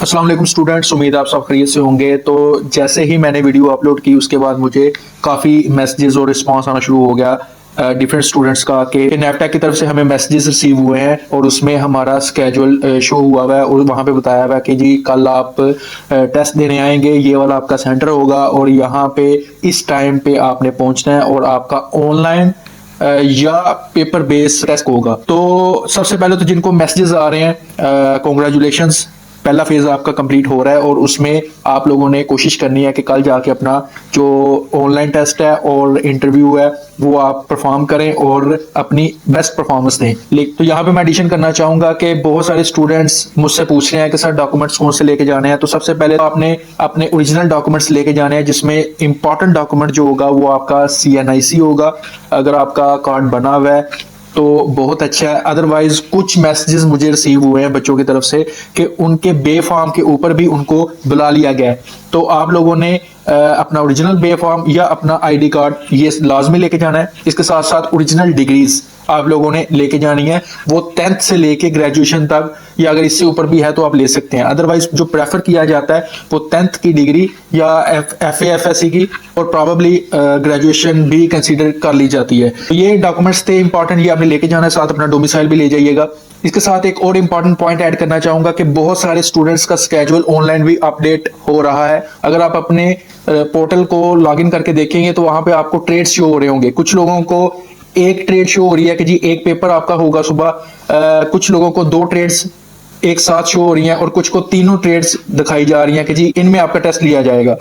अस्सलाम वालेकुम स्टूडेंट्स, उम्मीद आप सब खैरियत से होंगे। तो जैसे ही मैंने वीडियो अपलोड की उसके बाद मुझे काफ़ी मैसेजेस और रिस्पांस आना शुरू हो गया डिफरेंट स्टूडेंट्स का कि नैपटेक की तरफ से हमें मैसेजेस रिसीव हुए हैं और उसमें हमारा स्केड्यूल शो हुआ हुआ है और वहाँ पे बताया हुआ है कि जी कल आप टेस्ट देने आएंगे, ये वाला आपका सेंटर होगा और यहाँ पे इस टाइम पे आपने पहुँचना है और आपका ऑनलाइन या पेपर बेस टेस्ट होगा। तो सबसे पहले तो जिनको मैसेजेस आ रहे हैं, कॉन्ग्रेचुलेशंस, पहला फेज आपका कंप्लीट हो रहा है और उसमें आप लोगों ने कोशिश करनी है कि कल जाके अपना जो ऑनलाइन टेस्ट है और इंटरव्यू है वो आप परफॉर्म करें और अपनी बेस्ट परफॉर्मेंस दें। तो यहाँ पे मैं एडिशन करना चाहूंगा कि बहुत सारे स्टूडेंट्स मुझसे पूछ रहे हैं कि सर डॉक्यूमेंट्स कौन से लेके जाने हैं। तो सबसे पहले तो आपने अपने ओरिजिनल डॉक्यूमेंट्स लेके जाने हैं, जिसमें इंपॉर्टेंट डॉक्यूमेंट जो होगा वो आपका CNIC होगा। अगर आपका कार्ड बना हुआ है तो बहुत अच्छा है। अदरवाइज कुछ मैसेजेस मुझे रिसीव हुए हैं बच्चों की तरफ से कि उनके बे फॉर्म के ऊपर भी उनको बुला लिया गया है। तो आप लोगों ने अपना ओरिजिनल बे फॉर्म या अपना ID कार्ड ये लाजमी लेके जाना है। इसके साथ साथ ओरिजिनल डिग्रीज आप लोगों ने लेके जानी है, वो 10th से लेके ग्रेजुएशन तक, या अगर इससे ऊपर भी है तो आप ले सकते हैं। अदरवाइज जो प्रेफर किया जाता है वो 10th की डिग्री या FA FSC की और प्रॉबली ग्रेजुएशन भी कंसीडर कर ली जाती है। तो ये डॉक्यूमेंट्स थे इंपॉर्टेंट, ये आपने लेके जाना है, साथ अपना डोमिसाइल भी ले जाइएगा। इसके साथ एक और इंपॉर्टेंट पॉइंट ऐड करना चाहूंगा कि बहुत सारे स्टूडेंट्स का स्केड्यूल ऑनलाइन भी अपडेट हो रहा है। अगर आप अपने पोर्टल को लॉगिन करके देखेंगे तो वहां पे आपको ट्रेड्स शो हो रहे होंगे। कुछ लोगों को एक ट्रेड शो हो रही है कि जी एक पेपर आपका होगा सुबह, कुछ लोगों को 2 ट्रेड्स एक साथ शो हो रही हैं और कुछ को तीनों ट्रेड्स दिखाई जा रही हैं कि जी इनमें आपका टेस्ट लिया जाएगा।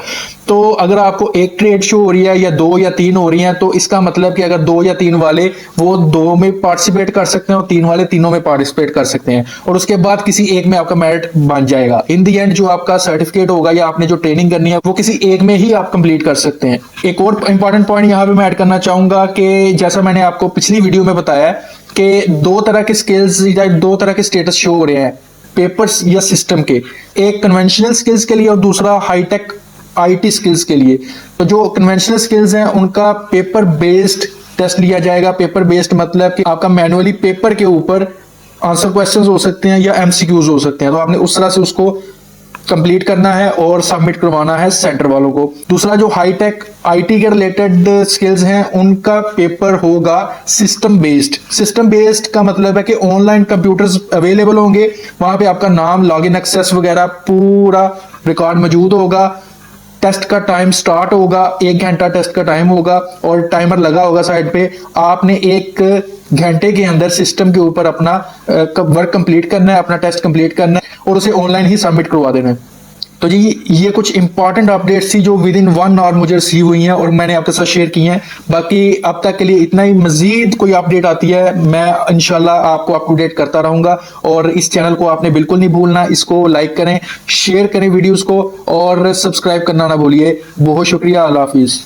तो अगर आपको एक ट्रेड शो हो रही है या 2 या 3 हो रही हैं तो इसका मतलब कि अगर 2 या 3 वाले वो 2 में पार्टिसिपेट कर सकते हैं और 3 वाले तीनों में पार्टिसिपेट कर सकते हैं और उसके बाद किसी एक में आपका मेरिट बन जाएगा। इन दी एंड जो आपका सर्टिफिकेट होगा या आपने जो ट्रेनिंग करनी है वो किसी एक में ही आप कंप्लीट कर सकते हैं। एक और इंपॉर्टेंट पॉइंट यहाँ पे मैं ऐड करना चाहूंगा कि जैसा मैंने आपको पिछली वीडियो में बताया कि 2 तरह के स्किल्स या 2 तरह के स्टेटस शो हो रहे हैं पेपर्स या सिस्टम के, एक कन्वेंशनल स्किल्स के लिए और दूसरा हाईटेक IT स्किल्स के लिए। तो जो कन्वेंशनल स्किल्स हैं उनका पेपर बेस्ड टेस्ट लिया जाएगा। पेपर बेस्ड मतलब कि आपका मैनुअली पेपर के ऊपर आंसर क्वेश्चंस हो सकते हैं या MCQs हो सकते हैं, तो आपने उस तरह से उसको कंप्लीट करना है और सबमिट करवाना है सेंटर वालों को। दूसरा जो हाईटेक IT के रिलेटेड स्किल्स हैं उनका पेपर होगा सिस्टम बेस्ड। सिस्टम बेस्ड का मतलब है कि ऑनलाइन कंप्यूटर्स अवेलेबल होंगे, वहां पे आपका नाम, लॉगिन एक्सेस वगैरह पूरा रिकॉर्ड मौजूद होगा। टेस्ट का टाइम स्टार्ट होगा, 1 घंटा टेस्ट का टाइम होगा और टाइमर लगा होगा साइड पे। आपने 1 घंटे के अंदर सिस्टम के ऊपर अपना वर्क कंप्लीट करना है, अपना टेस्ट कंप्लीट करना है और उसे ऑनलाइन ही सबमिट करवा देना है। तो जी ये कुछ इंपॉर्टेंट अपडेट्स थी जो विद इन 1 आवर मुझे रिसीव हुई हैं और मैंने आपके साथ शेयर की हैं। बाकी अब तक के लिए इतना ही, मजीद कोई अपडेट आती है मैं इंशाल्लाह आपको अप टू डेट करता रहूंगा। और इस चैनल को आपने बिल्कुल नहीं भूलना, इसको लाइक करें, शेयर करें वीडियोस को और सब्सक्राइब करना ना भूलिए। बहुत शुक्रिया, अल्लाह हाफिज।